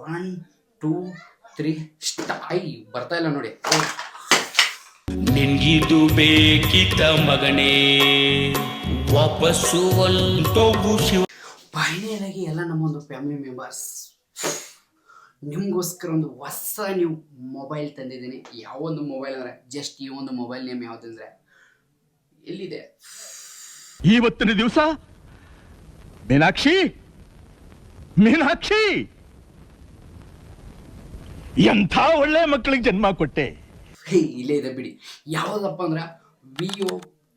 1 2 3 ಸ್ಟಾಯ್ ಬರ್ತಾ ಇಲ್ಲ ನೋಡಿ. ನಿನ್ಗಿದು ಬೇಕಿತ್ತ ಮಗನೇ ವಾಪಸ್ಸು ಹೊಲ್ಟೋಗು ಶಿವ. ಫೈನಲಾಗಿ ಎಲ್ಲ ನಮ್ಮೊಂದು ಫ್ಯಾಮಿಲಿ ಮೆಂಬರ್ಸ್ ನಿಮಗೋಸ್ಕರ ಒಂದು ಹೊಸ ನೀವು ಮೊಬೈಲ್ ತಂದಿದ್ದೀನಿ. ಯಾವೊಂದು ಮೊಬೈಲ್ ಅಂದರೆ ಜಸ್ಟ್ ಈ ಒಂದು ಮೊಬೈಲ್ ನೇಮ್ ಯಾವುದಂದ್ರೆ ಎಲ್ಲಿದೆ ಇವತ್ತಿನ ದಿವಸ ಮೀನಾಕ್ಷಿ ಮೀನಾಕ್ಷಿ ಎಂಥ ಒಳ್ಳೆ ಮಕ್ಕಳಿಗೆ ಜನ್ಮ ಕೊಟ್ಟೆ. ಇಲ್ಲೇ ಇದೆ ಬಿಡಿ. ಯಾವುದಪ್ಪ ಅಂದ್ರೆ Vivo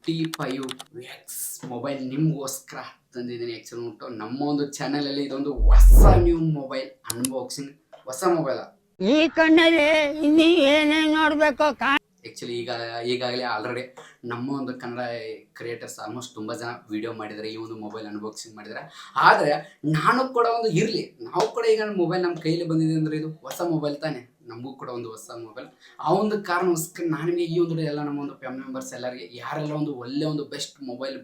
T5X ಮೊಬೈಲ್ ನಿಮಗೋಸ್ಕರ ತಂದಿದ್ದೀನಿ. ಆ್ಯಕ್ಚುಲಿ ಉಂಟು ನಮ್ಮ ಒಂದು ಚಾನಲಲ್ಲಿ ಇದೊಂದು ಹೊಸ ನ್ಯೂ ಮೊಬೈಲ್ ಅನ್ಬಾಕ್ಸಿಂಗ್. ಹೊಸ ಮೊಬೈಲ ಈ ಕಣ್ಣಲ್ಲಿ ಇನ್ನೀ ಏನೇನು ನೋಡ್ಬೇಕು. ಆ್ಯಕ್ಚುಲಿ ಈಗಾಗಲೇ ಆಲ್ರೆಡಿ ನಮ್ಮ ಒಂದು ಕನ್ನಡ ಕ್ರಿಯೇಟರ್ಸ್ ಆಲ್ಮೋಸ್ಟ್ ತುಂಬ ಜನ ವಿಡಿಯೋ ಮಾಡಿದ್ದಾರೆ, ಈ ಒಂದು ಮೊಬೈಲ್ ಅನ್ಬಾಕ್ಸಿಂಗ್ ಮಾಡಿದ್ದಾರೆ. ಆದರೆ ನಾನು ಕೂಡ ಒಂದು ಇರಲಿ, ನಾವು ಕೂಡ ಈಗ ಮೊಬೈಲ್ ನಮ್ಮ ಕೈಲಿ ಬಂದಿದೆ ಅಂದರೆ ಇದು ಹೊಸ ಮೊಬೈಲ್ ತಾನೆ, ನಮಗೂ ಕೂಡ ಒಂದು ಹೊಸ ಮೊಬೈಲ್. ಆ ಒಂದು ಕಾರಣಕ್ಕೋಸ್ಕರ ನಾನು ಈ ಒಂದು ಎಲ್ಲ ನಮ್ಮ ಒಂದು ಫ್ಯಾಮಿಲಿ ಮೆಂಬರ್ಸ್ ಎಲ್ಲರಿಗೆ ಯಾರೆಲ್ಲ ಒಂದು ಒಳ್ಳೆ ಒಂದು ಬೆಸ್ಟ್ ಮೊಬೈಲ್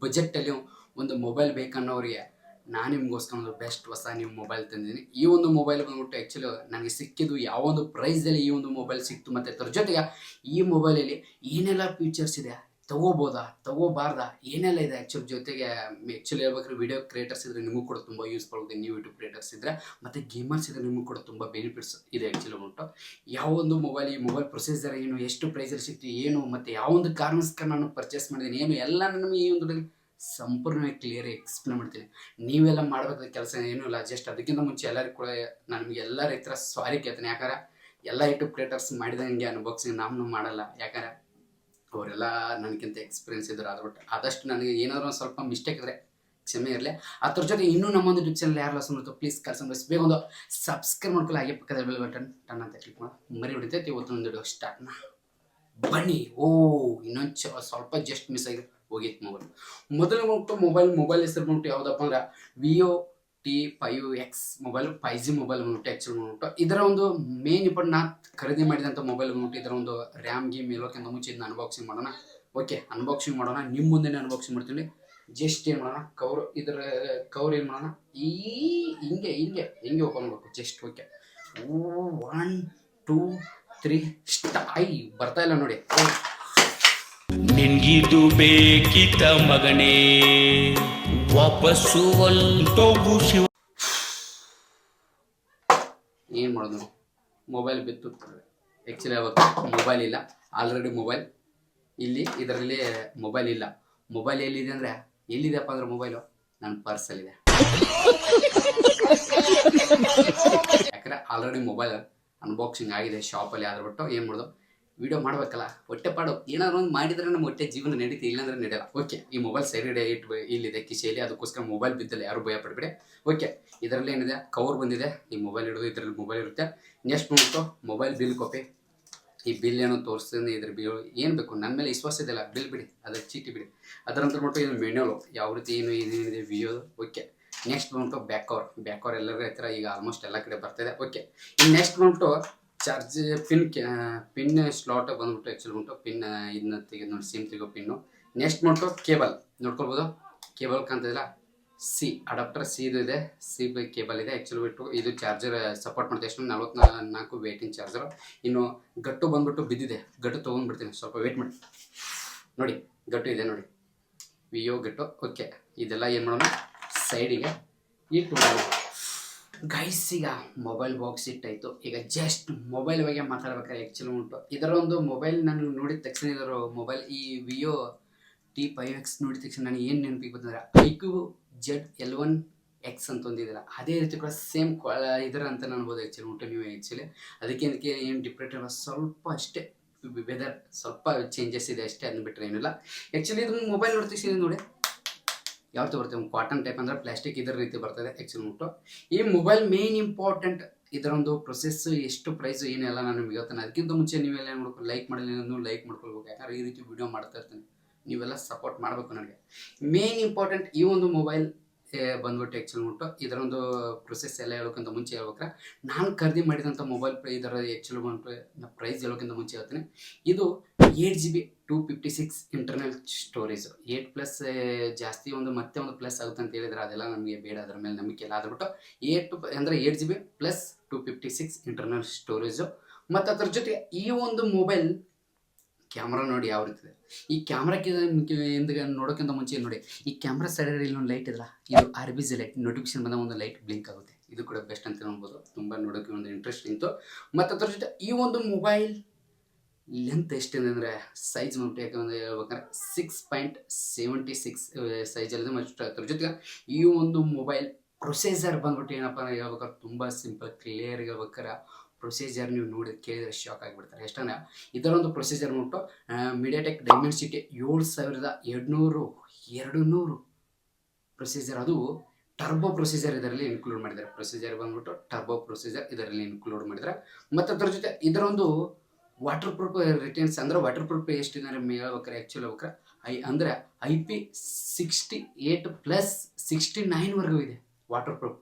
ಬಜೆಟಲ್ಲಿ ಒಂದು ಮೊಬೈಲ್ ಬೇಕನ್ನೋರಿಗೆ ನಾನು ನಿಮಗೋಸ್ಕರ ಒಂದು ಬೆಸ್ಟ್ ಹೊಸ ನೀವು ಮೊಬೈಲ್ ತಂದಿದ್ದೀನಿ. ಈ ಒಂದು ಮೊಬೈಲ್ ಬಂದ್ಬಿಟ್ಟು ಆ್ಯಕ್ಚುಲಿ ನನಗೆ ಸಿಕ್ಕಿದ್ದು ಯಾವ ಒಂದು ಪ್ರೈಸಲ್ಲಿ ಈ ಒಂದು ಮೊಬೈಲ್ ಸಿಕ್ತು, ಮತ್ತು ಅದ್ರ ಜೊತೆಗೆ ಈ ಮೊಬೈಲಲ್ಲಿ ಏನೆಲ್ಲ ಫೀಚರ್ಸ್ ಇದೆ, ತಗೋಬೋದಾ ತಗೋಬಾರ್ದಾ ಏನೆಲ್ಲ ಇದೆ ಜೊತೆಗೆ ಆ್ಯಕ್ಚುಲಿ ಹೇಳ್ಬೇಕಾದ್ರೆ ವಿಡಿಯೋ ಕ್ರಿಯೇಟರ್ಸ್ ಇದ್ದರೆ ನಿಮಗೂ ಕೂಡ ತುಂಬ ಯೂಸ್ಫುಲ್ ಆಗುತ್ತೆ. ನೀವು ಯೂಟ್ಯೂಬ್ ಕ್ರಿಯೇಟರ್ಸ್ ಇದ್ದರೆ ಮತ್ತು ಗೇಮರ್ಸ್ ಇದ್ದರೆ ನಿಮಗೂ ಕೂಡ ತುಂಬ ಬೆನಿಫಿಟ್ಸ್ ಇದೆ. ಆ್ಯಕ್ಚುಲಿ ಉಂಟು ಯಾವ ಒಂದು ಮೊಬೈಲ್, ಈ ಮೊಬೈಲ್ ಪ್ರೊಸೆಸರ್ ಏನು, ಎಷ್ಟು ಪ್ರೈಸಲ್ಲಿ ಸಿಕ್ತು ಏನು, ಮತ್ತು ಯಾವ ಒಂದು ಕಾರಣಕ್ಕೋಸ್ಕರ ನಾನು ಪರ್ಚೇಸ್ ಮಾಡಿದ್ದೀನಿ ಏನು ಎಲ್ಲ ನಮಗೆ ಈ ಒಂದು ಸಂಪೂರ್ಣವಾಗಿ ಕ್ಲಿಯರ್ ಎಕ್ಸ್ಪ್ಲೇನ್ ಮಾಡ್ತೀನಿ. ನೀವೆಲ್ಲ ಮಾಡಬೇಕಾದ ಕೆಲಸ ಏನೂ ಇಲ್ಲ. ಜಸ್ಟ್ ಅದಕ್ಕಿಂತ ಮುಂಚೆ ಎಲ್ಲರಿಗೂ ಕೂಡ ನಾನು ನಿಮಗೆ ಎಲ್ಲ ರೈತರ ಸಾರಿ ಕೇಳ್ತೀನಿ. ಯಾಕಂದ್ರೆ ಎಲ್ಲ ಯೂಟ್ಯೂಬ್ ಕ್ರಿಯೇಟರ್ಸ್ ಮಾಡಿದಂಗೆ ಅನ್ಬಾಕ್ಸಿಂಗ್ ನಾನು ಮಾಡಲ್ಲ, ಯಾಕಂದರೆ ಅವರೆಲ್ಲ ನನಗಿಂತ ಎಕ್ಸ್ಪೀರಿಯನ್ಸ್ ಇದ್ರು. ಆದಷ್ಟು ನನಗೆ ಏನಾದರೂ ಒಂದು ಸ್ವಲ್ಪ ಮಿಸ್ಟೇಕ್ ಇದ್ದರೆ ಕ್ಷಮೆ ಇರಲಿ. ಅದ್ರ ಜೊತೆ ಇನ್ನೂ ನಮ್ಮೊಂದು ಯೂಟ್ಯೂಬ್ ಚಾನಲ್ ಯಾರು ಹೊಸ ಪ್ಲೀಸ್ ಬೇಗ ಒಂದು ಸಬ್ಸ್ಕ್ರೈಬ್ ಮಾಡ್ಕೊಳ್ಳಿ, ಹಾಗೆ ಪಕ್ಕದ ಬೆಲ್ ಬಟನ್ ಟನ್ ಅಂತ ಕ್ಲಿಕ್ ಮಾಡಿ ಮರಿ ಬಿಡ್ತೈತೆ. ಇವತ್ತೊಂದು ವಿಡಿಯೋ ಸ್ಟಾರ್ಟ್ನ ಬನ್ನಿ. ಇನ್ನೊಂದು ಸ್ವಲ್ಪ ಜಸ್ಟ್ ಮಿಸ್ ಆಗಿದೆ, ಹೋಗಿತ್ತು ಮೊಬೈಲ್. ಮೊಬೈಲ್ ಹೆಸರು ಬಂದ್ಬಿಟ್ಟು ಯಾವುದಪ್ಪ ಅಂದ್ರೆ Vivo T5X mobile 5G mobile ಬಂದ್ಬಿಟ್ಟು ಆ್ಯಕ್ಚುಲಿ ಬಂದ್ಬಿಟ್ಟು ಇದರ ಒಂದು ಮೇನ್ ಇಂಪಾರ್ಟೆಂಟ್ ನಾನು ಖರೀದಿ ಮಾಡಿದಂಥ ಮೊಬೈಲ್ ಬಂದ್ಬಿಟ್ಟು ಇದರ ಒಂದು ರ್ಯಾಮ್ ಗೇಮ್ ಇರೋಕ್ಕಿಂತ ಮುಂಚೆ ಇದನ್ನ ಅನ್ಬಾಕ್ಸಿಂಗ್ ಮಾಡೋಣ. ಓಕೆ, ಅನ್ಬಾಕ್ಸಿಂಗ್ ಮಾಡೋಣ. ನಿಮ್ಮ ಮುಂದೆ ಅನ್ಬಾಕ್ಸಿಂಗ್ ಮಾಡ್ತೀನಿ. ಜಸ್ಟ್ ಏನು ಮಾಡೋಣ, ಇದರ ಕವರ್ ಏನು ಮಾಡೋಣ, ಹಿಂಗೆ ಓಪನ್ ಮಾಡಬೇಕು ಜಸ್ಟ್. ಓಕೆ, 1 2 3 ಸ್ಟಾಯ್ ಬರ್ತಾ ಇಲ್ಲ ನೋಡಿ. ನಿನ್ಗಿದು ಬೇಕಿತ್ತ ಮಗನೇ ವಾಪಸ್ಸು ಹೊಲ್ಟೋಗು ಶಿವ. ಏನು ಮಾಡೋದು, ಮೊಬೈಲ್ ಬಿತ್ತು. ಆ್ಯಕ್ಚುಲಿ ಅವಾಗ ಮೊಬೈಲ್ ಇಲ್ಲ, ಆಲ್ರೆಡಿ ಮೊಬೈಲ್ ಇಲ್ಲಿ ಇದರಲ್ಲಿ ಮೊಬೈಲ್ ಇಲ್ಲ. ಮೊಬೈಲ್ ಎಲ್ಲಿದೆ ಅಂದರೆ ಎಲ್ಲಿದೆಪ್ಪ ಅಂದ್ರೆ ಮೊಬೈಲು ನನ್ನ ಪರ್ಸಲ್ಲಿದೆ. ಯಾಕಂದರೆ ಆಲ್ರೆಡಿ ಮೊಬೈಲ್ ಅನ್ಬಾಕ್ಸಿಂಗ್ ಆಗಿದೆ ಶಾಪಲ್ಲಿ. ಆದ್ರೆ ಬಿಟ್ಟು ಏನು ಮಾಡೋದು, ವಿಡಿಯೋ ಮಾಡಬೇಕಲ್ಲ, ಹೊಟ್ಟೆ ಪಾಡು ಏನಾದ್ರು ಒಂದು ಮಾಡಿದರೆ ನಮ್ಮ ಹೊಟ್ಟೆ ಜೀವನ ನಡೀತಿ, ಇಲ್ಲಾಂದ್ರೆ ನಡೆಯಲ್ಲ. ಓಕೆ, ಈ ಮೊಬೈಲ್ ಸೈಡ್ ಇಲ್ಲಿದೆ ಕಿಸೆಯಲ್ಲಿ, ಅದಕ್ಕೋಸ್ಕರ ಮೊಬೈಲ್ ಬಿದ್ದಲ್ಲಿ ಯಾರು ಭಯ ಪಡಬೇಡಿ. ಓಕೆ, ಇದರಲ್ಲಿ ಏನಿದೆ, ಕವರ್ ಬಂದಿದೆ, ಈ ಮೊಬೈಲ್ ಹಿಡಿದು ಇದರಲ್ಲಿ ಮೊಬೈಲ್ ಇರುತ್ತೆ. ನೆಕ್ಸ್ಟ್ ಬಂದ್ಬಿಟ್ಟು ಮೊಬೈಲ್ ಬಿಲ್ ಕಾಪಿ. ಈ ಬಿಲ್ ಏನೋ ತೋರಿಸ್ತೀನಿ, ಇದ್ರ ಬಿಲ್ ಏನು ಬೇಕು, ನನ್ನ ಮೇಲೆ ವಿಶ್ವಾಸ ಇದೆಯಲ್ಲ, ಬಿಲ್ ಬಿಡಿ, ಅದರ ಚೀಟಿ ಬಿಡಿ. ಅದರಂತ ಬಿಟ್ಟು ಇದು ಮೆನ್ಯೂಲು ಯಾವ ರೀತಿ ಏನಿದೆ ವಿಡಿಯೋದು. ಓಕೆ, ನೆಕ್ಸ್ಟ್ ಬಂದ್ಬಿಟ್ಟು ಬ್ಯಾಕ್ ಕವರ್ ಎಲ್ಲರಿಗೂ ಹತ್ತಿರ ಈಗ ಆಲ್ಮೋಸ್ಟ್ ಎಲ್ಲ ಕಡೆ ಬರ್ತಾಯಿದೆ. ಓಕೆ, ಇನ್ನು ನೆಕ್ಸ್ಟ್ ಬಂದ್ಬಿಟ್ಟು ಚಾರ್ಜ್ ಪಿನ್ ಸ್ಲಾಟ್ ಬಂದ್ಬಿಟ್ಟು ಆ್ಯಕ್ಚುಲಿ ಬಂದ್ಬಿಟ್ಟು ಪಿನ್ ಇದನ್ನ ತೆಗೆದು ನೋಡಿ, ಸಿಮ್ ತೆಗೋ ಪಿನ್ನು. ನೆಕ್ಸ್ಟ್ ಬಂದ್ಬಿಟ್ಟು ಕೇಬಲ್ ನೋಡ್ಕೊಳ್ಬೋದು, ಕೇಬಲ್ ಕಾಣ್ತಿಲ್ಲ, ಅಡಾಪ್ಟರ್ ಸಿ ಇದು ಇದೆ, ಕೇಬಲ್ ಇದೆ. ಆ್ಯಕ್ಚುಲಿ ಬಿಟ್ಟು ಇದು ಚಾರ್ಜರ್ ಸಪೋರ್ಟ್ ಮಾಡ್ತೀವಿ. ಎಷ್ಟು 44 ವೇಟಿಂಗ್ ಚಾರ್ಜರು. ಇನ್ನು ಗಟ್ಟು ಬಂದ್ಬಿಟ್ಟು ಬಿದ್ದಿದೆ, ಗಟ್ಟು ತೊಗೊಂಡ್ಬಿಡ್ತೀನಿ, ಸ್ವಲ್ಪ ವೇಟ್ ಮಾಡಿ. ನೋಡಿ ಗಟ್ಟು ಇದೆ ನೋಡಿ, Vivo ಗಟ್ಟು. ಓಕೆ, ಇದೆಲ್ಲ ಏನು ಮಾಡೋಣ, ಸೈಡಿಗೆ ಇಟ್ಟು ಗೈಸ್. ಈಗ ಮೊಬೈಲ್ ಬಾಕ್ಸ್ ಇಟ್ಟಾಯಿತು. ಈಗ ಜಸ್ಟ್ ಮೊಬೈಲ್ ಬಗ್ಗೆ ಮಾತಾಡ್ಬೇಕಾದ್ರೆ ಆ್ಯಕ್ಚುಲಿ ಉಂಟು ಇದರ ಒಂದು ಮೊಬೈಲ್ ನಾನು ನೋಡಿದ ತಕ್ಷಣ ಇದರ ಮೊಬೈಲ್ ಈ Vivo T5X ನೋಡಿದ ತಕ್ಷಣ ನನಗೆ ಏನು ನೆನಪಿಗೆ ಬಂತಂದರೆ iQOO Z11X ಅಂತ ಒಂದಿದೆಯಲ್ಲ, ಅದೇ ರೀತಿ ಕೂಡ ಸೇಮ್ ಇದರ ಅಂತ ಅನ್ಬೋದು ಆ್ಯಕ್ಚುಲಿ ಉಂಟು ನೀವು. ಆ್ಯಕ್ಚುಲಿ ಅದಕ್ಕೆ ಏನು ಡಿಫ್ರೆಂಟ್ ಇಲ್ಲ, ಸ್ವಲ್ಪ ಅಷ್ಟೇ ವೆದರ್ ಸ್ವಲ್ಪ ಚೇಂಜಸ್ ಇದೆ ಅಷ್ಟೇ, ಅದನ್ನ ಬಿಟ್ಟರೆ ಏನಿಲ್ಲ. ಆ್ಯಕ್ಚುಲಿ ಇದು ಮೊಬೈಲ್ ನೋಡಿದ ತಕ್ಷಣ ನೋಡಿ ಯಾವತ್ತು ಬರ್ತದೆ, ಕಾಟನ್ ಟೈಪ್ ಅಂದರೆ ಪ್ಲಾಸ್ಟಿಕ್ ಇದರ ರೀತಿ ಬರ್ತದೆ ಆ್ಯಕ್ಚುಲಿ ಉಂಟು. ಈ ಮೊಬೈಲ್ ಮೇನ್ ಇಂಪಾರ್ಟೆಂಟ್ ಇದರೊಂದು ಪ್ರೊಸೆಸ್, ಎಷ್ಟು ಪ್ರೈಸು ಏನೆಲ್ಲ ನಾನು ನಿಮಗೆ ಹೇಳ್ತೇನೆ. ಅದಕ್ಕಿಂತ ಮುಂಚೆ ನೀವೆಲ್ಲ ಏನು ಮಾಡ್ಬೇಕು, ಲೈಕ್ ಮಾಡಲಿ, ಲೈಕ್ ಮಾಡ್ಕೊಳ್ಬೇಕು. ಯಾಕಂದರೆ ಈ ರೀತಿ ವಿಡಿಯೋ ಮಾಡ್ತಾ ಇರ್ತೀನಿ, ನೀವೆಲ್ಲ ಸಪೋರ್ಟ್ ಮಾಡಬೇಕು ನನಗೆ. ಮೇನ್ ಇಂಪಾರ್ಟೆಂಟ್ ಈ ಒಂದು ಮೊಬೈಲ್ ಬಂದ್ಬಿಟ್ಟು ಆ್ಯಕ್ಚುಲಿ ಉಂಟು ಇದರೊಂದು ಪ್ರೊಸೆಸ್ ಎಲ್ಲ ಹೇಳೋಕ್ಕಿಂತ ಮುಂಚೆ ಹೇಳ್ಬೇಕ್ರೆ, ನಾನು ಖರೀದಿ ಮಾಡಿದಂಥ ಮೊಬೈಲ್ ಇದರ ಆ್ಯಕ್ಚುಲಿ ಬಂದ್ಬಿಟ್ಟು ಪ್ರೈಸ್ ಹೇಳೋಕ್ಕಿಂತ ಮುಂಚೆ ಹೇಳ್ತೀನಿ. ಇದು 8GB 256 ಇಂಟರ್ನಲ್ ಸ್ಟೋರೇಜ್, 8+ ಜಾಸ್ತಿ ಮತ್ತೆ ಒಂದು ಪ್ಲಸ್ ಆಗುತ್ತೆ ಅಂತ ಹೇಳಿದ್ರೆ ಅದೆಲ್ಲ ನಮಗೆ ಬೇಡ, ಅದರ ಮೇಲೆ ನಂಬಿಕೆ ಇಲ್ಲ. ಅದ್ಬಿಟ್ಟು 8GB+ 256 ಇಂಟರ್ನಲ್ ಸ್ಟೋರೇಜು. ಮತ್ತು ಅದ್ರ ಜೊತೆ ಈ ಒಂದು ಮೊಬೈಲ್ ಕ್ಯಾಮ್ರಾ ನೋಡಿ ಯಾವ ರೀತಿ ಇದೆ. ಈ ಕ್ಯಾಮ್ರಾಕ್ಕೆ ನೋಡೋಕ್ಕಿಂತ ಮುಂಚೆ ನೋಡಿ, ಈ ಕ್ಯಾಮ್ರಾ ಸೈಡಲ್ಲಿ ಇಲ್ಲೊಂದು ಲೈಟ್ ಇದಲ್ಲ, ಇದು RBG ಲೈಟ್, ನೋಟಿಫಿಕೇಶನ್ ಬಂದಾಗ ಒಂದು ಲೈಟ್ ಬ್ಲಿಂಕ್ ಆಗುತ್ತೆ. ಇದು ಕೂಡ ಬೆಸ್ಟ್ ಅಂತ ಹೇಳ್ಬೋದು. ತುಂಬ ನೋಡೋಕ್ಕೆ ಒಂದು ಇಂಟ್ರೆಸ್ಟಿಂಗ್ತು. ಮತ್ತು ಅದ್ರ ಜೊತೆ ಈ ಒಂದು ಮೊಬೈಲ್ ಲೆಂತ್ ಎಷ್ಟಿದೆ ಅಂದರೆ ಸೈಜ್ ಬಂದ್ಬಿಟ್ಟು ಯಾಕಂದರೆ ಹೇಳ್ಬೇಕಂದ್ರೆ 6.76 ಸೈಜಲ್ಲಿದೆ. ಮತ್ತು ಅದ್ರ ಜೊತೆಗೆ ಈ ಒಂದು ಮೊಬೈಲ್ ಪ್ರೊಸೆಸರ್ ಬಂದ್ಬಿಟ್ಟು ಏನಪ್ಪ ಹೇಳ್ಬೇಕಾದ್ರೆ ತುಂಬ ಸಿಂಪಲ್ ಕ್ಲಿಯರ್ ಹೇಳ್ಬೇಕಾರೆ ಪ್ರೊಸೀಜರ್ ನೀವು ನೋಡಿ ಕೇಳಿದರೆ ಶಾಕ್ ಆಗಿಬಿಡ್ತಾರೆ. ಎಷ್ಟಂದ್ರೆ ಇದರ ಒಂದು ಪ್ರೊಸೀಜರ್ ಬಂದ್ಬಿಟ್ಟು ಮೀಡಿಯಾಟೆಕ್ ಡೈಮೆನ್ಸಿಟಿ 7200 ಪ್ರೊಸೀಜರ್, ಅದು ಟರ್ಬೋ ಪ್ರೊಸೀಜರ್ ಇದರಲ್ಲಿ ಇನ್ಕ್ಲೂಡ್ ಮಾಡಿದ್ದಾರೆ. ಪ್ರೊಸೀಜರ್ ಬಂದ್ಬಿಟ್ಟು ಟರ್ಬೋ ಪ್ರೊಸೀಜರ್ ಇದರಲ್ಲಿ ಇನ್ಕ್ಲೂಡ್ ಮಾಡಿದ್ದಾರೆ. ಮತ್ತು ಅದ್ರ ಜೊತೆ ಇದರ ಒಂದು ವಾಟರ್ ಪ್ರೂಫ್ ರಿಟರ್ನ್ಸ್ ಅಂದರೆ ವಾಟರ್ ಪ್ರೂಫ್ ಎಷ್ಟಿದೆ ಹೇಳ್ಬೇಕಾರೆ ಆ್ಯಕ್ಚುಲಿ ಹೇಳ್ಬೇಕಾರೆ ಅಂದರೆ IP68+69ವರೆಗೂ ಇದೆ ವಾಟರ್ ಪ್ರೂಫ್.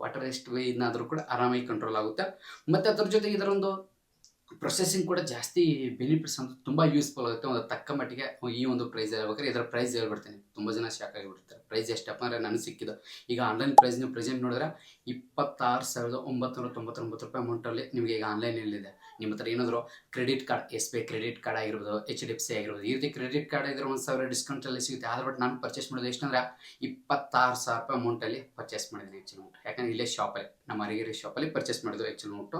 ವಾಟರ್ ಎಷ್ಟು ಇದನ್ನಾದರೂ ಕೂಡ ಆರಾಮಾಗಿ ಕಂಟ್ರೋಲ್ ಆಗುತ್ತೆ. ಮತ್ತು ಅದ್ರ ಜೊತೆಗೆ ಇದರೊಂದು ಪ್ರೊಸೆಸಿಂಗ್ ಕೂಡ ಜಾಸ್ತಿ ಬೆನಿಫಿಟ್ಸ್ ಅಂತ ತುಂಬ ಯೂಸ್ಫುಲ್ ಆಗುತ್ತೆ. ಒಂದು ತಕ್ಕ ಮಟ್ಟಿಗೆ ಈ ಒಂದು ಪ್ರೈಸ್ ಹೇಳ್ಬೇಕಾದ್ರೆ ಇದರ ಪ್ರೈಸ್ ಹೇಳ್ಬಿಡ್ತೀನಿ. ತುಂಬ ಜನ ಶಾಕ್ ಆಗಿಬಿಡ್ತಾರೆ. ಪ್ರೈಸ್ ಎಷ್ಟಪ್ಪ ಅಂದರೆ ನನಗೆ ಸಿಕ್ಕಿದ್ದು ಈಗ ಆನ್ಲೈನ್ ಪ್ರೈಸ್ ನೀವು ಪ್ರೆಸೆಂಟ್ ನೋಡಿದ್ರೆ 26,999 ರೂಪಾಯಿ ಅಮೌಂಟಲ್ಲಿ ನಿಮಗೆ ಈಗ ಆನ್ಲೈನಲ್ಲಿದೆ. ನಿಮ್ಮ ಹತ್ರ ಏನಾದರೂ credit card, SBI credit card ಆಗಿರ್ಬೋದು, HDFC ಆಗಿರ್ಬೋದು, ಈ ರೀತಿ ಕ್ರೆಡಿಟ್ ಕಾರ್ಡ್ ಇದ್ರೆ 1,000 ಡಿಸ್ಕೌಂಟಲ್ಲಿ ಸಿಗುತ್ತೆ. ಆದ್ರೆ ಬಟ್ ನಾನು ಪರ್ಚೇಸ್ ಮಾಡೋದು ಎಷ್ಟಂದ್ರೆ 26,000 ರೂಪಾಯಿ ಅಮೌಂಟಲ್ಲಿ ಪರ್ಚೇಸ್ ಮಾಡಿದ್ದೀನಿ ಆ್ಯಕ್ಚುಲಿ ಅಮೌಂಟ್. ಯಾಕಂದರೆ ಇಲ್ಲೇ ಶಾಪಲ್ಲಿ ನಮ್ಮ ಅರಿಗೆರೆ ಶಾಪಲ್ಲಿ ಪರ್ಚೇಸ್ ಮಾಡಿದ್ದು ಆ್ಯಕ್ಚುಲಿ ಅಮೌಂಟು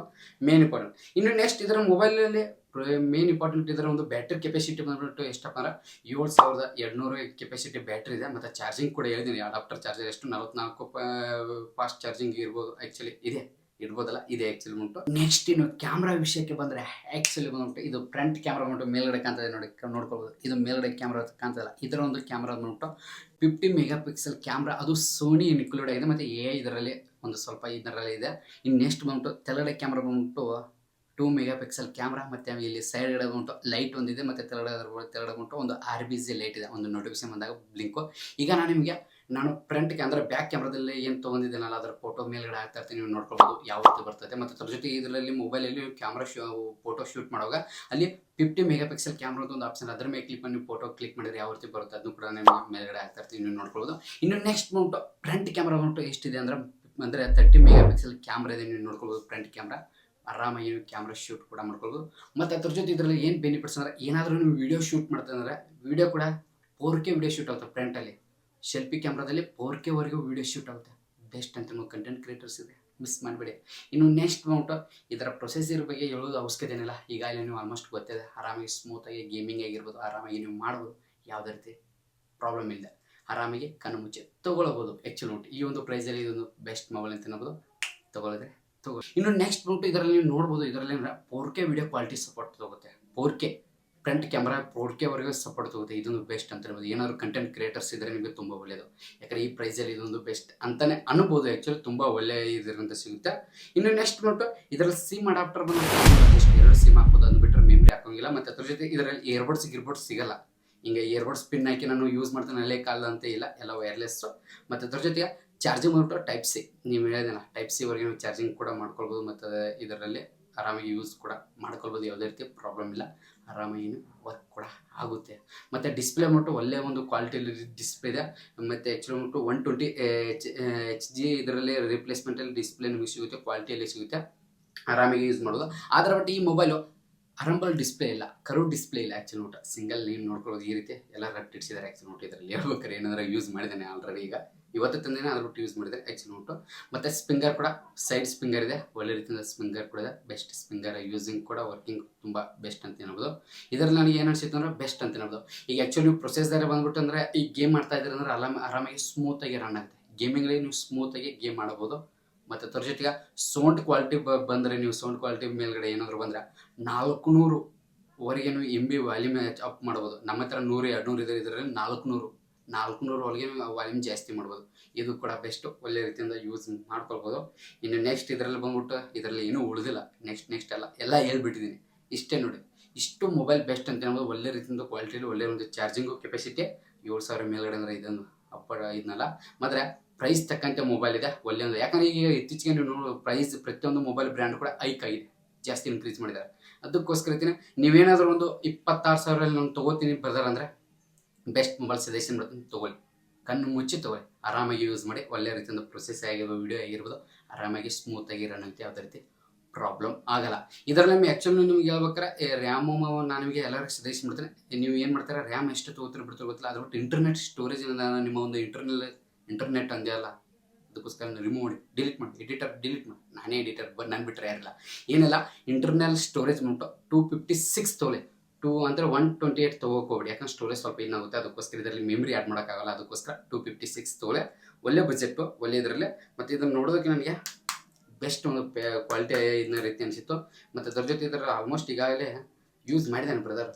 ಮೇನ್ ಇಂಪಾರ್ಟೆಂಟ್. ಇನ್ನು ನೆಕ್ಸ್ಟ್ ಇದರ ಮೊಬೈಲಲ್ಲಿ ಮೇನ್ ಇಂಪಾರ್ಟೆಂಟ್ ಇದರ ಒಂದು ಬ್ಯಾಟ್ರಿ ಕೆಪಾಸಿಟಿ ಬಂದ್ಬಿಟ್ಟು ಎಷ್ಟಪ್ಪ ಅಂದ್ರೆ 7,200 ಕೆಪಾಸಿಟಿ ಬ್ಯಾಟ್ರಿ ಇದೆ. ಮತ್ತು ಚಾರ್ಜಿಂಗ್ ಕೂಡ ಹೇಳಿದ್ದೀನಿ, ಅಡಾಪ್ಟರ್ ಚಾರ್ಜರ್ ಎಷ್ಟು 44 ಫಾಸ್ಟ್ ಚಾರ್ಜಿಂಗ್ ಇರ್ಬೋದು. ಆ್ಯಕ್ಚುಲಿ ಇದೆ ಇರ್ಬೋದಲ್ಲ, ಇದೆ ಆ್ಯಕ್ಚುಲಿ ಉಂಟು. ನೆಕ್ಸ್ಟ್ ಇನ್ನು ಕ್ಯಾಮ್ರಾ ವಿಷಯಕ್ಕೆ ಬಂದರೆ ಆ್ಯಕ್ಚುಲಿ ಬಂದ್ಬಿಟ್ಟು ಇದು ಫ್ರಂಟ್ ಕ್ಯಾಮ್ರಾ ಬಂದ್ಬಿಟ್ಟು ಮೇಲ್ಗಡೆ ಕಾಣ್ತದೆ ನೋಡ್ಕೊಳ್ಬೋದು. ಇದು ಮೇಲ್ಗಡೆ ಕ್ಯಾಮ್ರಾ ಕಾಣ್ತದಲ್ಲ, ಇದರ ಒಂದು ಕ್ಯಾಮ್ರಾ ಬಂದ್ಬಿಟ್ಟು 50 ಮೆಗಾ ಪಿಕ್ಸೆಲ್ ಕ್ಯಾಮ್ರಾ, ಅದು ಸೋನಿ ಇನ್ಕ್ಲೂಡ್ ಆಗಿದೆ. ಮತ್ತು ಇದರಲ್ಲಿ ಒಂದು ಸ್ವಲ್ಪ ಇದರಲ್ಲಿ ಇದೆ. ಇನ್ನು ನೆಕ್ಸ್ಟ್ ಬಂದ್ಬಿಟ್ಟು ತೆಳಗಡೆ ಕ್ಯಾಮ್ರಾ ಬಂದ್ಬಿಟ್ಟು 2 ಮೆಗಾ ಪಿಕ್ಸೆಲ್ ಕ್ಯಾಮ್ರಾ. ಮತ್ತು ಇಲ್ಲಿ ಸೈಡ್ಗಡೆ ಬಂದ್ಬಿಟ್ಟು ಲೈಟ್ ಒಂದಿದೆ. ಮತ್ತು ತೆಳಗಡೆ ಬಂದ್ಬಿಟ್ಟು ಒಂದು RBG ಲೈಟ್ ಇದೆ, ಒಂದು ನೋಟಿಫಿಕೇಶನ್ ಬಂದಾಗ ಬ್ಲಿಂಕು. ಈಗ ನಾನು ಫ್ರಂಟ್ಗೆ ಅಂದರೆ ಬ್ಯಾಕ್ ಕ್ಯಾಮ್ರಾದಲ್ಲಿ ಏನು ತೊಗೊಂಡಿದ್ದೀನಲ್ಲ ಅದರ ಫೋಟೋ ಮೇಲ್ಗಡೆ ಹಾಕ್ತಾ ಇರ್ತೀನಿ, ನೀವು ನೋಡ್ಕೊಳ್ಬೋದು ಯಾವ ರೀತಿ ಬರ್ತದೆ. ಮತ್ತು ಅದ್ರ ಜೊತೆ ಇದರಲ್ಲಿ ಮೊಬೈಲಲ್ಲಿ ಕ್ಯಾಮ್ರಾ ಫೋಟೋ ಶೂಟ್ ಮಾಡುವಾಗ ಅಲ್ಲಿ 50 ಮೆಗಾ ಪಿಕ್ಸೆಲ್ ಕ್ಯಾಮ್ರಾದ ಒಂದು ಆಪ್ಷನ್, ಅದ್ರ ಮೇಲೆ ಕ್ಲಿಕ್ ಮಾಡಿ ನೀವು ಫೋಟೋ ಕ್ಲಿಕ್ ಮಾಡಿದ್ರೆ ಯಾವ ರೀತಿ ಬರುತ್ತೆ ಅದನ್ನು ಕೂಡ ನಾನು ಮೇಲ್ಗಡೆ ಹಾಕ್ತಾ ಇರ್ತೀನಿ, ನೀವು ನೋಡ್ಕೊಳ್ಬೋದು. ಇನ್ನು ನೆಕ್ಸ್ಟ್ ಬಂದ್ಬಿಟ್ಟು ಫ್ರಂಟ್ ಕ್ಯಾಮ್ರಾ ಬಂದ್ಬಿಟ್ಟು ಎಷ್ಟಿದೆ ಅಂದರೆ 30 ಮೆಗಾ ಪಿಕ್ಸೆಲ್ ಕ್ಯಾಮ್ರಾ ಇದೆ, ನೀವು ನೋಡ್ಕೊಳ್ಬೋದು. ಫ್ರಂಟ್ ಕ್ಯಾಮ್ರಾ ಆರಾಮಾಗಿ ನೀವು ಕ್ಯಾಮ್ರಾ ಶೂಟ್ ಕೂಡ ಮಾಡ್ಕೊಳ್ಬೋದು. ಮತ್ತು ಅದ್ರ ಜೊತೆ ಇದರಲ್ಲಿ ಏನು ಬೆನಿಫಿಟ್ಸ್ ಅಂದರೆ ಏನಾದರೂ ನೀವು ವೀಡಿಯೋ ಶೂಟ್ ಮಾಡ್ತಂದ್ರೆ ವೀಡಿಯೋ ಕೂಡ 4K ವೀಡಿಯೋ ಶೂಟ್ ಆಗುತ್ತೆ. ಫ್ರಂಟಲ್ಲಿ ಸೆಲ್ಫಿ ಕ್ಯಾಮ್ರಾದಲ್ಲಿ 4K ವರೆಗೂ ವೀಡಿಯೋ ಶೂಟ್ ಆಗುತ್ತೆ. ಬೆಸ್ಟ್ ಅಂತ ನಾವು ಕಂಟೆಂಟ್ ಕ್ರಿಯೇಟರ್ಸ್ ಇದೆ, ಮಿಸ್ ಮಾಡಬೇಡಿ. ಇನ್ನು ನೆಕ್ಸ್ಟ್ ಬಂದ್ಬಿಟ್ಟು ಇದರ ಪ್ರೊಸೆಸರ್ ಬಗ್ಗೆ ಹೇಳೋದು ಅವಶ್ಯಕತೆ ಏನಿಲ್ಲ, ಈಗಾಗಲೇ ನೀವು ಆಲ್ಮೋಸ್ಟ್ ಗೊತ್ತಿದೆ. ಆರಾಮಾಗಿ ಸ್ಮೂತಾಗಿ ಗೇಮಿಂಗ್ ಆಗಿರ್ಬೋದು, ಆರಾಮಾಗಿ ನೀವು ಮಾಡ್ಬೋದು, ಯಾವುದೇ ರೀತಿ ಪ್ರಾಬ್ಲಮ್ ಇಲ್ಲ. ಆರಾಮಾಗಿ ಕಣ್ಣು ಮುಚ್ಚೆ ತೊಗೊಳ್ಬೋದು. ಆ್ಯಕ್ಚುಲಿ ಉಂಟು ಈ ಒಂದು ಪ್ರೈಸಲ್ಲಿ ಇದೊಂದು ಬೆಸ್ಟ್ ಮೊಬೈಲ್ ಅಂತ ಹೇಳ್ಬೋದು. ತೊಗೊಳಿದ್ರೆ ತೊಗೊಳ್ಳಿ. ಇನ್ನು ನೆಕ್ಸ್ಟ್ ಬಂದ್ಬಿಟ್ಟು ಇದರಲ್ಲಿ ನೀವು ನೋಡ್ಬೋದು, ಇದರಲ್ಲಿ 4K ವಿಡಿಯೋ ಕ್ವಾಲಿಟಿ ಸಪೋರ್ಟ್ ತಗೋಗುತ್ತೆ. 4K ಫ್ರಂಟ್ ಕ್ಯಾಮ್ರಾ 4K ವರೆಗೂ ಸಪೋರ್ಟ್ ತಗೋಗುತ್ತೆ. ಇದೊಂದು ಬೆಸ್ಟ್ ಅಂತ ಹೇಳ್ಬೋದು. ಏನಾದರೂ ಕಂಟೆಂಟ್ ಕ್ರಿಯೇಟರ್ಸ್ ಇದ್ದರೆ ನಿಮಗೆ ತುಂಬ ಒಳ್ಳೆಯದು. ಯಾಕಂದರೆ ಈ ಪ್ರೈಸಲ್ಲಿ ಇದೊಂದು ಬೆಸ್ಟ್ ಅಂತಲೇ ಅನ್ಬೋದು. ಆ್ಯಕ್ಚುಲಿ ತುಂಬ ಒಳ್ಳೆಯ ಇದರಿಂದ ಸಿಗುತ್ತೆ. ಇನ್ನು ನೆಕ್ಸ್ಟ್ ಬಂದ್ಬಿಟ್ಟು ಇದರಲ್ಲಿ ಸಿಮ್ ಅಡಾಪ್ಟರ್ ಬಂದ್ಬಿಟ್ಟು 2 ಸಿಮ್ ಹಾಕ್ಬೋದು, ಅದು ಬಿಟ್ಟರೆ ಮೆಮ್ರಿ ಹಾಕೋಂಗಿಲ್ಲ. ಮತ್ತು ಅದ್ರ ಜೊತೆ ಇದರಲ್ಲಿ ಇಯರ್ಬಡ್ಸ್ ಸಿಗಲ್ಲ. ಹಿಂಗೆ ಇಯರ್ಬಡ್ಸ್ ಪಿನ್ ಹಾಕಿ ನಾನು ಯೂಸ್ ಮಾಡ್ತೀನಿ ಅಲ್ಲೇ ಕಾಲ ಅಂತ ಇಲ್ಲ, ಎಲ್ಲ ವೈರ್ಲೆಸ್ಸು. ಮತ್ತು ಅದ್ರ ಜೊತೆಗೆ ಚಾರ್ಜಿಂಗ್ ಬಂದ್ಬಿಟ್ಟು ಟೈಪ್ ಸಿ, ನೀವು ಹೇಳಿದೆನಲ್ಲ ಟೈಪ್ ಸಿ ವರೆಗೆ ನೀವು ಚಾರ್ಜಿಂಗ್ ಕೂಡ ಮಾಡ್ಕೊಳ್ಬೋದು. ಮತ್ತು ಇದರಲ್ಲಿ ಆರಾಮಾಗಿ ಯೂಸ್ ಕೂಡ ಮಾಡ್ಕೊಳ್ಬೋದು, ಯಾವುದೇ ರೀತಿ ಪ್ರಾಬ್ಲಮ್ ಇಲ್ಲ. ಆರಾಮಾಗಿ ವರ್ಕ್ ಕೂಡ ಆಗುತ್ತೆ. ಮತ್ತು ಡಿಸ್ಪ್ಲೇ ಬಂದ್ಬಿಟ್ಟು ಒಳ್ಳೆಯ ಒಂದು ಕ್ವಾಲಿಟಿಯಲ್ಲಿ ಡಿಸ್ಪ್ಲೇ ಇದೆ. ಮತ್ತು ಆ್ಯಕ್ಚುಲಿ ಬಂದ್ಬಿಟ್ಟು 120 HG ಇದರಲ್ಲಿ ರಿಪ್ಲೇಸ್ಮೆಂಟಲ್ಲಿ ಡಿಸ್ಪ್ಲೇ ನಿಮಗೆ ಸಿಗುತ್ತೆ, ಕ್ವಾಲಿಟಿಯಲ್ಲಿ ಸಿಗುತ್ತೆ, ಆರಾಮಾಗಿ ಯೂಸ್ ಮಾಡೋದು. ಆದರೆ ಬಟ್ ಈ ಮೊಬೈಲು ಅರಂಬಲ್ ಡಿಸ್ಪ್ಲೇ ಇಲ್ಲ, ಕರ್ವ್ ಡಿಸ್ಪ್ಲೇ ಇಲ್ಲ. ಆ್ಯಕ್ಚುಲಿ ನೋಟ ಸಿಂಗಲ್ ನೀವು ನೋಡ್ಕೊಳ್ಳೋದು ಈ ರೀತಿ ಎಲ್ಲ ರಟ್ ಇಡ್ಸಿದ್ದಾರೆ. ಆ್ಯಕ್ಚುಲಿ ನೋಟ್ ಇದರಲ್ಲಿ ಹೇಳ್ಬೇಕಾರೆ ಏನಾದರೂ ಯೂಸ್ ಮಾಡಿದ್ದೇನೆ ಆಲ್ರೆಡಿ, ಈಗ ಇವತ್ತು ತಂದೇನೆ ಅದ್ರ ಬಿಟ್ಟು ಯೂಸ್ ಮಾಡಿದೆ ಆ್ಯಕ್ಚುಲಿ ನೋಟು. ಮತ್ತು ಸ್ಪಿಂಗರ್ ಕೂಡ ಸೈಡ್ ಸ್ಪಿಂಗರ್ ಇದೆ, ಒಳ್ಳೆ ರೀತಿಯಿಂದ ಸ್ಪಿಂಗರ್ ಕೂಡ ಇದೆ. ಬೆಸ್ಟ್ ಸ್ಪಿಂಗರ್, ಯೂಸಿಂಗ್ ಕೂಡ ವರ್ಕಿಂಗ್ ತುಂಬ ಬೆಸ್ಟ್ ಅಂತ ಹೇಳ್ಬೋದು. ಇದರಲ್ಲಿ ನನಗೆ ಏನು ಅನಿಸಿತ್ತು ಅಂದರೆ ಬೆಸ್ಟ್ ಅಂತ ಹೇಳ್ಬೋದು. ಈಗ ಆ್ಯಕ್ಚುಲಿ ನೀವು ಪ್ರೊಸೆಸರ್ ಬಂದ್ಬಿಟ್ಟು ಅಂದರೆ ಈ ಗೇಮ್ ಮಾಡ್ತಾ ಇದ್ದೀರ ಅಂದರೆ ಆರಾಮಾಗಿ ಸ್ಮೂತಾಗಿ ರನ್ ಆಗುತ್ತೆ. ಗೇಮಿಂಗಲ್ಲಿ ನೀವು ಸ್ಮೂತಾಗಿ ಗೇಮ್ ಮಾಡಬಹುದು. ಮತ್ತು ಅದ್ರ ಜೊತೆಗೆ ಸೌಂಡ್ ಕ್ವಾಲಿಟಿ ಬಂದರೆ ನೀವು ಸೌಂಡ್ ಕ್ವಾಲಿಟಿ ಮೇಲ್ಗಡೆ ಏನಾದರೂ ಬಂದರೆ 400ವರೆಗೆ ನೀವು MB ವಾಲ್ಯೂಮ್ ಅಪ್ ಮಾಡ್ಬೋದು. ನಮ್ಮ ಹತ್ರ 100, 200 ಇದೆ, ಇದರಲ್ಲಿ 400 ಒಳಗೆ ನೀವು ವಾಲ್ಯೂಮ್ ಜಾಸ್ತಿ ಮಾಡ್ಬೋದು. ಇದು ಕೂಡ ಬೆಸ್ಟು, ಒಳ್ಳೆ ರೀತಿಯಿಂದ ಯೂಸ್ ಮಾಡ್ಕೊಳ್ಬೋದು. ಇನ್ನು ನೆಕ್ಸ್ಟ್ ಇದರಲ್ಲಿ ಬಂದ್ಬಿಟ್ಟು ಇದರಲ್ಲಿ ಏನೂ ಉಳಿದಿಲ್ಲ. ನೆಕ್ಸ್ಟ್ ಎಲ್ಲ ಹೇಳ್ಬಿಟ್ಟಿದ್ದೀನಿ. ಇಷ್ಟೇ ನೋಡಿ, ಇಷ್ಟು ಮೊಬೈಲ್ ಬೆಸ್ಟ್ ಅಂತ ಹೇಳ್ಬೋದು. ಒಳ್ಳೆ ರೀತಿಯಿಂದ ಕ್ವಾಲಿಟಿಯಲ್ಲಿ ಒಳ್ಳೆ ಒಂದು ಚಾರ್ಜಿಂಗು ಕೆಪಾಸಿಟಿ 7,000 ಮೇಲ್ಗಡೆ ಅಂದರೆ ಇದನ್ನು ಇದನ್ನಲ್ಲ. ಮಾತ್ರ ಪ್ರೈಸ್ ತಕ್ಕಂತೆ ಮೊಬೈಲ್ ಇದೆ, ಒಳ್ಳೆ ಒಂದು. ಯಾಕಂದರೆ ಈಗ ಇತ್ತೀಚೆಗೆ ನೀವು ಪ್ರೈಸ್ ಪ್ರತಿಯೊಂದು ಮೊಬೈಲ್ ಬ್ರ್ಯಾಂಡ್ ಕೂಡ ಹೈಕ್ ಆಗಿದೆ, ಜಾಸ್ತಿ ಇನ್ಕ್ರೀಸ್ ಮಾಡಿದ್ದಾರೆ. ಅದಕ್ಕೋಸ್ಕರ ನೀವೇನಾದರೂ ಒಂದು 26,000 ನಾನು ತೊಗೋತೀನಿ ಬ್ರದರ್ ಅಂದರೆ ಬೆಸ್ಟ್ ಮೊಬೈಲ್ ಸಜೆಷನ್ ಮಾಡ್ತೀನಿ, ತೊಗೊಳ್ಳಿ. ಕಣ್ಣು ಮುಚ್ಚಿ ತೊಗೊಳ್ಳಿ, ಆರಾಮಾಗಿ ಯೂಸ್ ಮಾಡಿ. ಒಳ್ಳೆ ರೀತಿಯಿಂದ ಪ್ರೊಸೆಸ್ ಆಗಿರ್ಬೋದು, ವಿಡಿಯೋ ಆಗಿರ್ಬೋದು, ಆರಾಮಾಗಿ ಸ್ಮೂತಾಗಿ ರನ್ ಆಗುತ್ತೆ, ಯಾವುದೇ ರೀತಿ ಪ್ರಾಬ್ಲಮ್ ಆಗಲ್ಲ. ಇದರಲ್ಲಿ ನಿಮ್ಗೆ ಆ್ಯಕ್ಚುಲಿ ನಿಮ್ಗೆ ಹೇಳ್ಬೇಕಾರೆ ರ್ಯಾಮು ನಾನು ನಿಮಗೆ ಎಲ್ಲರಿಗೂ ಸಜೆಸ್ಟ್ ಮಾಡ್ತೇನೆ. ನೀವು ಏನು ಮಾಡ್ತಾರೆ, ರ್ಯಾಮ್ ಎಷ್ಟು ತೊಗೋತೀರಿ ಬಿಡ್ತಾರೆ ಗೊತ್ತಿಲ್ಲ, ಅದ್ರ ಬಿಟ್ಟು ಇಂಟರ್ನೆಟ್ ಸ್ಟೋರೇಜ್ ನಿಮ್ಮ ಒಂದು ಇಂಟರ್ನೆಟ್ ಅಂದೇ ಅಲ್ಲ, ಅದಕ್ಕೋಸ್ಕರ ರಿಮೂವ್ ಮಾಡಿ, ಡಿಲೀಟ್ ಮಾಡಿ, ಡಿಲೀಟ್ ಮಾಡಿ. ನಾನೇ ಎಡಿಟರ್, ನಾನು ಬಿಟ್ಟರೆ ಯಾರಿಲ್ಲ. ಏನಿಲ್ಲ, ಇಂಟರ್ನಲ್ ಸ್ಟೋರೇಜ್ ಬಂದ್ಬಿಟ್ಟು 256 ತೊಗೊಳ್ಳಿ. 2 ಅಂದರೆ 128 ತೊಗೋಕೋಬೇಡಿ, ಯಾಕಂದ್ರೆ ಸ್ಟೋರೇಜ್ ಸ್ವಲ್ಪ ಏನಾಗುತ್ತೆ, ಅದಕ್ಕೋಸ್ಕರ ಇದರಲ್ಲಿ ಮೆಮ್ರಿ ಆ್ಯಡ್ ಮಾಡೋಕ್ಕಾಗಲ್ಲ, ಅದಕ್ಕೋಸ್ಕರ 256 ತೊಗೊಳ್ಳಿ. ಒಳ್ಳೆ ಬಜೆಟ್ಟು, ಒಳ್ಳೆ ಇದರಲ್ಲಿ. ಮತ್ತು ಇದನ್ನು ನೋಡೋದಕ್ಕೆ ನನಗೆ ಬೆಸ್ಟ್ ಒಂದು ಕ್ವಾಲಿಟಿ ಇದನ್ನ ರೀತಿ ಅನಿಸಿತ್ತು. ಮತ್ತು ಅದ್ರ ಜೊತೆ ಇದರ ಆಲ್ಮೋಸ್ಟ್ ಈಗಾಗಲೇ ಯೂಸ್ ಮಾಡಿದ್ದಾನೆ ಬ್ರದರ್,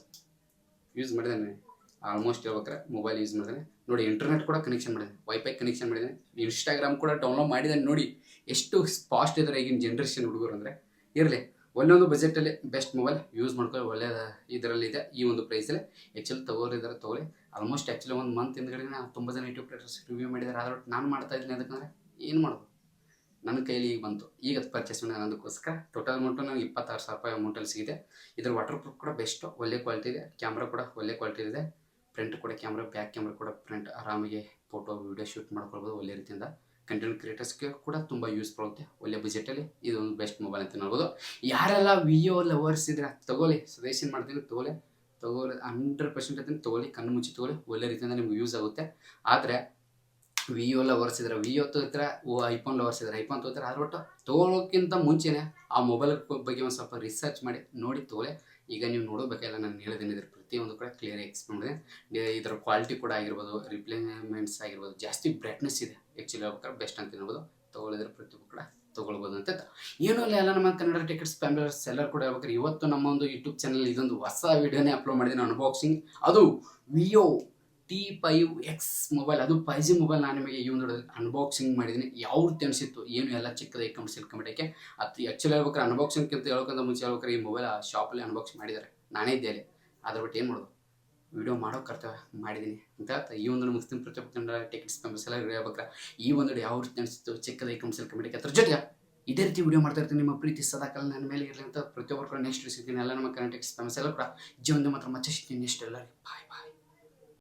ಆಲ್ಮೋಸ್ಟ್ ಹೇಳ್ಬೇಕಾರೆ ಮೊಬೈಲ್ ಯೂಸ್ ಮಾಡಿದ್ದಾನೆ ನೋಡಿ. ಇಂಟರ್ನೆಟ್ ಕೂಡ ಕನೆಕ್ಷನ್ ಮಾಡಿದ್ದಾನೆ, ವೈಫೈ ಕನೆಕ್ಷನ್ ಮಾಡಿದ್ದಾನೆ, ಇನ್ಸ್ಟಾಗ್ರಾಮ್ ಕೂಡ ಡೌನ್ಲೋಡ್ ಮಾಡಿದ್ದಾನೆ. ನೋಡಿ ಎಷ್ಟು ಫಾಸ್ಟ್ ಇದ್ದಾರೆ ಈಗಿನ ಜನ್ರೇಷನ್ ಹುಡುಗರು ಅಂದರೆ. ಇರಲಿ, ಒಳ್ಳೊಂದು ಬಜೆಟಲ್ಲಿ ಬೆಸ್ಟ್ ಮೊಬೈಲ್ ಯೂಸ್ ಮಾಡ್ಕೊಳ್ಳಿ, ಒಳ್ಳೆಯದ ಇದರಲ್ಲಿದೆ ಈ ಒಂದು ಪ್ರೈಸಲ್ಲಿ. ಆ್ಯಕ್ಚುಲಿ ತೊಗೊಳಿದ್ದಾರೆ ತೊಗೊಳ್ಳಿ. ಆಲ್ಮೋಸ್ಟ್ ಆ್ಯಕ್ಚುಲಿ ಒಂದು ಮಂತ್ ಹಿಂದ್ಗಡೆ 90 ಜನ ಯೂಟ್ಯೂಬ್ ಕ್ರಿಯೇಟರ್ಸ್ ರಿವ್ಯೂ ಮಾಡಿದ್ದಾರೆ. ಆದ್ರೆ ನಾನು ಮಾಡ್ತಾ ಇದ್ದೀನಿ, ಅದಕ್ಕಂದರೆ ಏನು ಮಾಡೋದು, ನನ್ನ ಕೈಲಿ ಈಗ ಬಂತು, ಈಗ ಅದು ಪರ್ಚೇಸ್ ಮಾಡಿ ಅದಕ್ಕೋಸ್ಕರ ಟೋಟಲ್ ಅಮೌಂಟು ನನಗೆ 26,000 ರೂಪಾಯಿ ಅಮೌಂಟಲ್ಲಿ ಸಿಗಿದೆ. ಇದ್ರ ವಾಟರ್ ಪ್ರೂಫ್ ಕೂಡ ಬೆಸ್ಟು, ಒಳ್ಳೆ ಕ್ವಾಲಿಟಿ ಇದೆ. ಕ್ಯಾಮ್ರಾ ಕೂಡ ಒಳ್ಳೆ ಕ್ವಾಲಿಟಿ ಇದೆ. ಫ್ರಂಟ್ ಕೂಡ ಕ್ಯಾಮ್ರಾ, ಬ್ಯಾಕ್ ಕ್ಯಾಮ್ರಾ ಕೂಡ ಫ್ರಂಟ್ ಆರಾಮಾಗಿ ಫೋಟೋ ವೀಡಿಯೋ ಶೂಟ್ ಮಾಡ್ಕೊಳ್ಬೋದು ಒಳ್ಳೆ ರೀತಿಯಿಂದ. ಕಂಟೆಂಟ್ ಕ್ರಿಯೇಟರ್ಸ್ಗೆ ಕೂಡ ತುಂಬ ಯೂಸ್ಫುಲ್ ಆಗುತ್ತೆ, ಒಳ್ಳೆ ಬಜೆಟಲ್ಲಿ ಇದೊಂದು ಬೆಸ್ಟ್ ಮೊಬೈಲ್ ಅಂತ ನೋಡ್ಬೋದು. ಯಾರೆಲ್ಲ ವಿಯೋ ಲವರ್ಸ್ ಇದ್ರೆ ತೊಗೊಳ್ಳಿ, ಸಜೆಷನ್ ಮಾಡ್ತೀನಿ, ತೊಗೊಳ್ಳಿ 100% ಅದನ್ನು ತೊಗೊಳ್ಳಿ, ಕಣ್ಣು ಮುಚ್ಚಿ ತೊಗೊಳ್ಳಿ, ಒಳ್ಳೆ ರೀತಿಯಿಂದ ನಿಮ್ಗೆ ಯೂಸ್ ಆಗುತ್ತೆ. ಆದರೆ ವಿಯೋ ಲವರ್ಸ್ ಇದ್ದಾರೆ, ವಿಯೋ ತೊಗೊಳ್ತಾರೆ, ಐಫೋನ್ ಲವರ್ಸ್ ಇದ್ದಾರೆ, ಐಫೋನ್ ತೊಗೊಳ್ತಾರೆ. ಅದ್ರ ಒಟ್ಟು ತೊಗೊಳ್ಳೋಕ್ಕಿಂತ ಮುಂಚೆನೇ ಆ ಮೊಬೈಲ್ ಬಗ್ಗೆ ಒಂದು ಸ್ವಲ್ಪ ರಿಸರ್ಚ್ ಮಾಡಿ ನೋಡಿ ತೊಗೊಳ್ಳಿ. ಈಗ ನೀವು ನೋಡೋಬೇಕಲ್ಲ, ನಾನು ಹೇಳಿದ್ದೀನಿ, ಇದ್ರ ಪ್ರತಿಯೊಂದು ಕೂಡ ಕ್ಲಿಯರ್ ಎಕ್ಸ್ಪ್ಲೇನ್ ಮಾಡಿದೆ. ಇದರ ಕ್ವಾಲಿಟಿ ಕೂಡ ಆಗಿರ್ಬೋದು, ರಿಪ್ಲೇಮೆಂಟ್ಸ್ ಆಗಿರ್ಬೋದು, ಜಾಸ್ತಿ ಬ್ರೈಟ್ನೆಸ್ ಇದೆ. ಆ್ಯಕ್ಚುಲಿ ಹೇಳ್ಬೇಕಾದ್ರೆ ಬೆಸ್ಟ್ ಅಂತ ಹೇಳ್ಬೋದು. ತೊಗೊಳಿದ್ರೆ ಪ್ರತಿಯೊಬ್ಬರು ಕೂಡ ತೊಗೊಳ್ಬೋದು ಅಂತ. ಏನೂ ಇಲ್ಲ, ಎಲ್ಲ ನಮ್ಮ ಕನ್ನಡ ಟಿಕೆಟ್ಸ್ ಫ್ಯಾಮಿಲರ್ಸ್ ಎಲ್ಲರೂ ಕೂಡ ಹೇಳ್ಬೇಕಾದ್ರೆ ಇವತ್ತು ನಮ್ಮ ಒಂದು ಯೂಟ್ಯೂಬ್ ಚಾನಲ್ ಇದೊಂದು ಹೊಸ ವೀಡಿಯೋನೇ ಅಪ್ಲೋಡ್ ಮಾಡಿದ್ದೀನಿ, ಅನ್ಬಾಕ್ಸಿಂಗ್. ಅದು ವಿಯೋ T5X ಮೊಬೈಲ್, ಅದು 5G ಮೊಬೈಲ್. ನಾನು ನಿಮಗೆ ಈ ಒಂದು ಅನ್ಬಾಕ್ಸಿಂಗ್ ಮಾಡಿದ್ದೀನಿ. ಯಾವ ರೀತಿ ಅನಿಸಿತ್ತು, ಏನು ಎಲ್ಲ ಚಿಕ್ಕದ ಕಮೆಂಟ್ಸ್ ಕಮೆಂಟಕ್ಕೆ. ಅದು ಆ್ಯಕ್ಚುಲಿ ಹೇಳ್ಬೇಕಾರೆ ಅನ್ಬಾಕ್ಸಿಂಗ್ಕಿಂತ ಹೇಳ್ಕೊಂತ ಮುಂಚೆ ಹೇಳ್ಬೇಕಾರೆ ಈ ಮೊಬೈಲ್ ಆ ಶಾಪಲ್ಲಿ ಅನ್ಬಾಕ್ಸ್ ಮಾಡಿದ್ದಾರೆ, ನಾನೇ ಇದ್ದೇನೆ. ಅದ್ರ ಬಿಟ್ಟು ಏನು ಮಾಡೋದು, ವೀಡಿಯೋ ಮಾಡೋ ಕರ್ತವ್ಯ ಮಾಡಿದ್ದೀನಿ ಅಂತ ಈ ಒಂದು ಮುಗಿಸ್ತೀನಿ. ಪ್ರತಿಯೊಬ್ಬ ಕನ್ನಡ ಟಿಕೆಟ್ಸ್ ಫ್ಯಾಮಿಲೀಸ್ ಎಲ್ಲ ಹೇಳ್ಬೇಕಾರೆ ಈ ಒಂದು ಯಾವ ರೀತಿ ಅನಿಸಿತ್ತು ಚಿಕ್ಕದ ಕಮೆಂಟ್ಸ್ ಕಮೆಂಟಕ್ಕೆ. ಅದ್ರ ಜೊತೆ ಇದೇ ರೀತಿ ವಿಡಿಯೋ ಮಾಡ್ತಾ ಇರ್ತೀನಿ. ನಿಮ್ಮ ಪ್ರೀತಿ ಸದಾಕಾಲ ನನ್ನ ಮೇಲೆ ಇರಲಿ ಅಂತ ಪ್ರತಿಯೊಬ್ಬರು ಕೂಡ ನೆಕ್ಸ್ಟ್ ಸಿಗ್ತೀನಿ. ಎಲ್ಲ ನಮ್ಮ ಕನ್ನಡ ಟಿಕೆಟ್ಸ್ ಫ್ಯಾಮಿಲೀಸ್ ಎಲ್ಲ ಕೂಡ ಜೀವನದ ಮಾತ್ರ ಮಚ್ಚ ನೆಕ್ಸ್ಟ್ ಎಲ್ಲರಿಗೆ ಬಾಯ್.